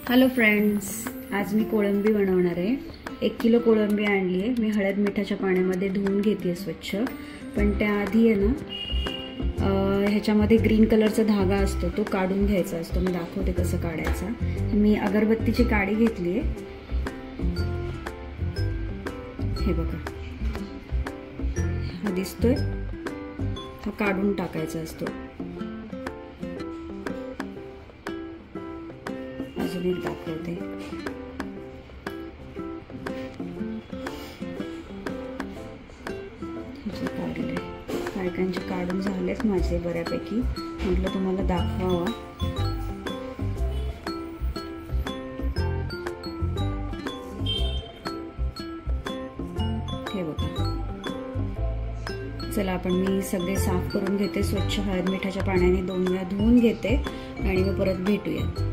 Hello friends, आज मी कोळंबी बनवणार आहे। 1 किलो कोळंबी आणली आहे। मी हळद मिठाच्या पाण्यामध्ये धुवून घेते स्वच्छ। पण त्याआधी आहे ना ह्याच्यामध्ये ग्रीन कलरचा धागा असतो, तो काढून घ्यायचा असतो। मी दाखवते कसं काढायचा। मी अगरबत्तीची काडी घेतली आहे, हे बघा, हा दिसतोय, हा काढून टाकायचा असतो। अजून एक दाखवते। काही काहींचे काढून झालेच माझे बऱ्यापैकी, म्हटलं तुम्हाला दाखवावा। हे बघा, चला आपण मी सगळे साफ करून घेते स्वच्छ, हळद मिठाच्या पाण्याने 2 वेळा धुवून घेते आणि मग परत भेटूया।